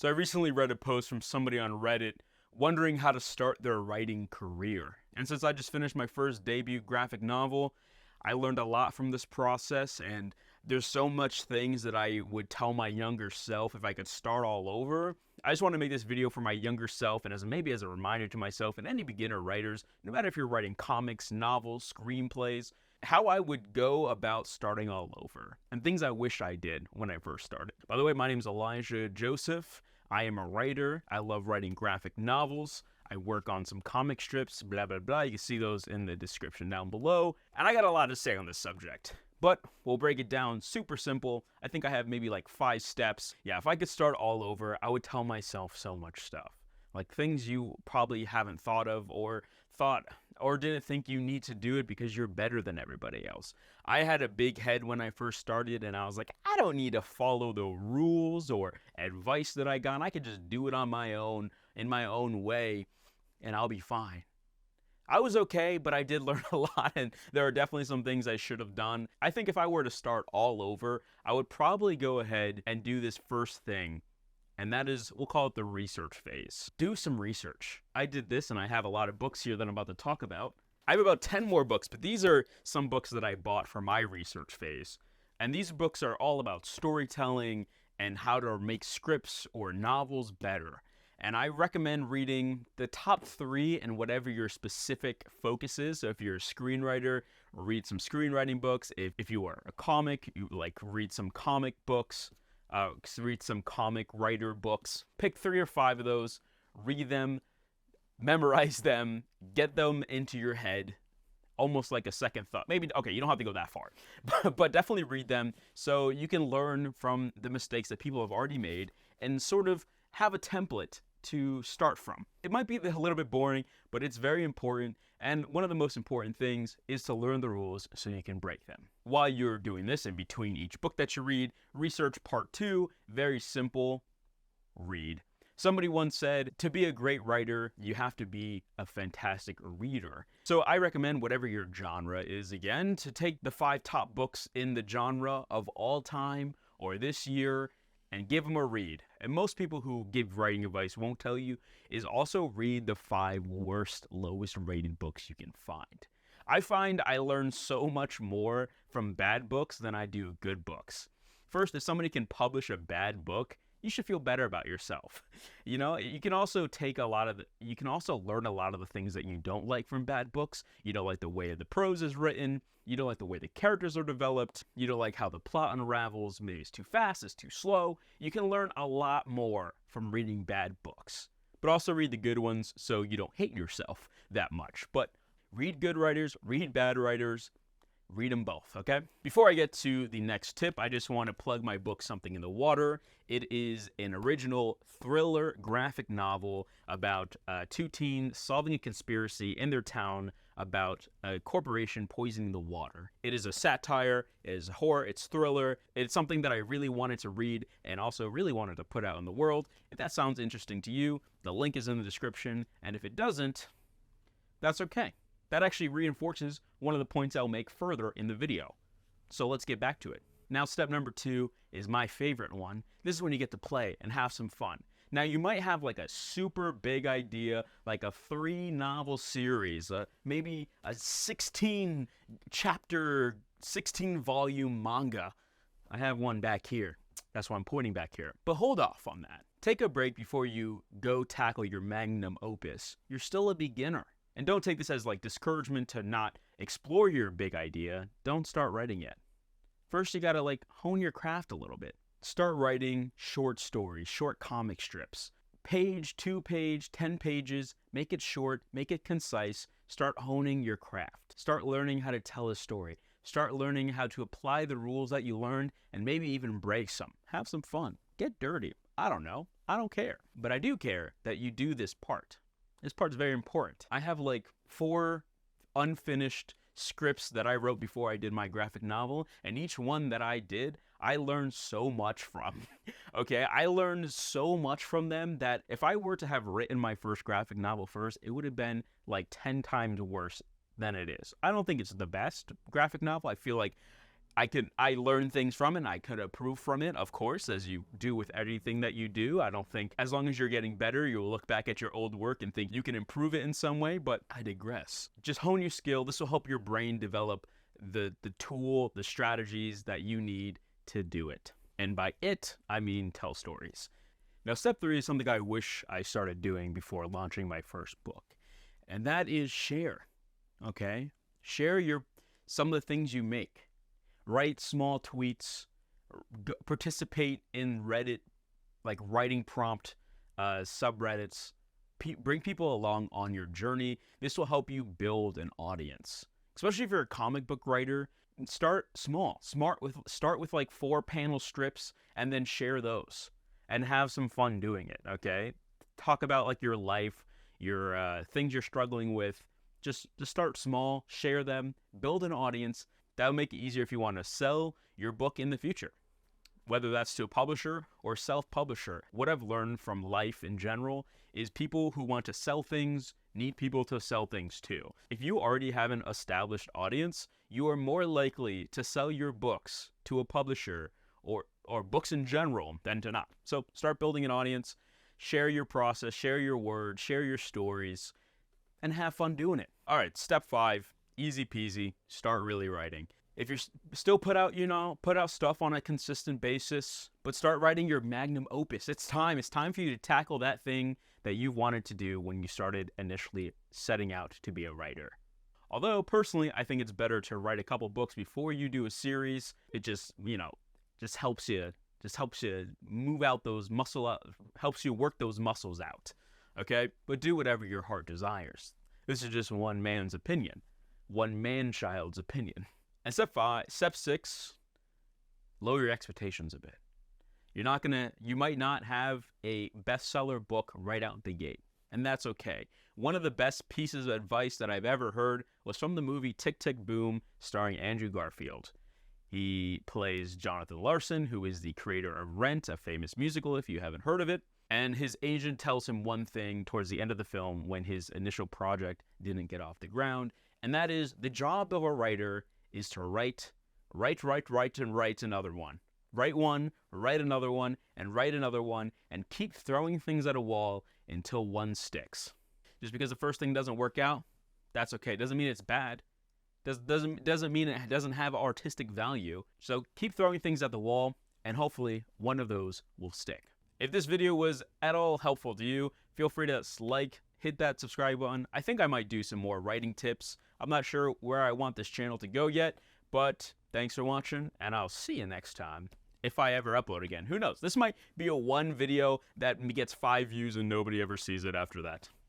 So I recently read a post from somebody on Reddit wondering how to start their writing career. And since I just finished my first debut graphic novel, I learned a lot from this process, and there's so much things that I would tell my younger self if I could start all over. I just want to make this video for my younger self and maybe as a reminder to myself and any beginner writers, no matter if you're writing comics, novels, screenplays, how I would go about starting all over and things I wish I did when I first started. By the way, my name is Elijah Joseph. I am a writer. I love writing graphic novels. I work on some comic strips, blah, blah, blah. You can see those in the description down below. And I got a lot to say on this subject, but we'll break it down super simple. I think I have maybe like 5 steps. Yeah, if I could start all over, I would tell myself so much stuff. Like things you probably haven't thought of or didn't think you need to do it because you're better than everybody else. I had a big head when I first started, and I was like, I don't need to follow the rules or advice that I got. I could just do it on my own, in my own way, and I'll be fine. I was okay, but I did learn a lot, and there are definitely some things I should have done. I think if I were to start all over, I would probably go ahead and do this first thing, and that is, we'll call it the research phase. Do some research. I did this, and I have a lot of books here that I'm about to talk about. I have about 10 more books, but these are some books that I bought for my research phase. And these books are all about storytelling and how to make scripts or novels better. And I recommend reading the top 3 in whatever your specific focus is. So if you're a screenwriter, read some screenwriting books. If you are a comic, you read some comic books. Read some comic writer books. Pick 3 or 5 of those, read them, memorize them, get them into your head, almost like a second thought. Maybe, okay, you don't have to go that far, but definitely read them so you can learn from the mistakes that people have already made and sort of have a template to start from. It might be a little bit boring, but it's very important. And one of the most important things is to learn the rules so you can break them. While you're doing this, in between each book that you read, research part 2, very simple, read. Somebody once said, to be a great writer, you have to be a fantastic reader. So I recommend whatever your genre is, again, to take the 5 top books in the genre of all time or this year and give them a read. And most people who give writing advice won't tell you is also read the 5 worst, lowest rated books you can find. I find I learn so much more from bad books than I do good books. First, if somebody can publish a bad book, you should feel better about yourself. You know, you can also learn a lot of the things that you don't like from bad books. You don't like the way the prose is written. You don't like the way the characters are developed. You don't like how the plot unravels. Maybe it's too fast, it's too slow. You can learn a lot more from reading bad books. But also read the good ones so you don't hate yourself that much. But read good writers, read bad writers. Read them both, okay? Before I get to the next tip, I just want to plug my book, Something in the Water. It is an original thriller graphic novel about 2 teens solving a conspiracy in their town about a corporation poisoning the water. It is a satire, it is horror, it's thriller. It's something that I really wanted to read and also really wanted to put out in the world. If that sounds interesting to you, the link is in the description, and if it doesn't, that's okay. That actually reinforces one of the points I'll make further in the video. So let's get back to it. Now, step number 2 is my favorite one. This is when you get to play and have some fun. Now, you might have like a super big idea, like a 3-novel series, maybe a 16-chapter, 16-volume manga. I have one back here. That's why I'm pointing back here. But hold off on that. Take a break before you go tackle your magnum opus. You're still a beginner. And don't take this as like discouragement to not explore your big idea. Don't start writing yet. First, you gotta like hone your craft a little bit. Start writing short stories, short comic strips. Page, 2 page, 10 pages, make it short, make it concise. Start honing your craft. Start learning how to tell a story. Start learning how to apply the rules that you learned and maybe even break some. Have some fun. Get dirty. I don't know. I don't care. But I do care that you do this part. This part's very important. I have like 4 unfinished scripts that I wrote before I did my graphic novel, and each one that I did, I learned so much from. Okay, I learned so much from them that if I were to have written my first graphic novel first, it would have been like 10 times worse than it is. I don't think it's the best graphic novel. I feel like I learned things from it, and I could improve from it, of course, as you do with everything that you do. I don't think, as long as you're getting better, you'll look back at your old work and think you can improve it in some way, but I digress. Just hone your skill. This will help your brain develop the tool, the strategies that you need to do it. And by it, I mean tell stories. Now, step 3 is something I wish I started doing before launching my first book, and that is share. Okay? Share some of the things you make. Write small tweets, participate in Reddit, like writing prompt subreddits. Bring people along on your journey. This will help you build an audience, especially if you're a comic book writer. Start small. Start with like 4 panel strips and then share those and have some fun doing it. Okay, talk about like your life, your things you're struggling with. Just start small, share them, build an audience. That will make it easier if you want to sell your book in the future, whether that's to a publisher or self-publisher. What I've learned from life in general is people who want to sell things need people to sell things to. If you already have an established audience, you are more likely to sell your books to a publisher or books in general than to not. So start building an audience, share your process, share your words, share your stories, and have fun doing it. All right, step 5. Easy peasy, start really writing. If you're still put out stuff on a consistent basis, but start writing your magnum opus. It's time for you to tackle that thing that you wanted to do when you started initially setting out to be a writer. Although personally, I think it's better to write a couple books before you do a series. It just helps you move out those helps you work those muscles out. Okay? But do whatever your heart desires. This is just one man's opinion. One man-child's opinion. And step 6, lower your expectations a bit. You might not have a bestseller book right out the gate, and that's okay. One of the best pieces of advice that I've ever heard was from the movie Tick, Tick, Boom, starring Andrew Garfield. He plays Jonathan Larson, who is the creator of Rent, a famous musical if you haven't heard of it. And his agent tells him one thing towards the end of the film when his initial project didn't get off the ground. And that is, the job of a writer is to write, and write another one. Write one, write another one, and write another one, and keep throwing things at a wall until one sticks. Just because the first thing doesn't work out, that's okay. Doesn't mean it's bad. Doesn't mean it doesn't have artistic value. So keep throwing things at the wall, and hopefully one of those will stick. If this video was at all helpful to you, feel free to hit that subscribe button. I think I might do some more writing tips. I'm not sure where I want this channel to go yet, but thanks for watching, and I'll see you next time. If I ever upload again. Who knows? This might be a one video that gets 5 views and nobody ever sees it after that.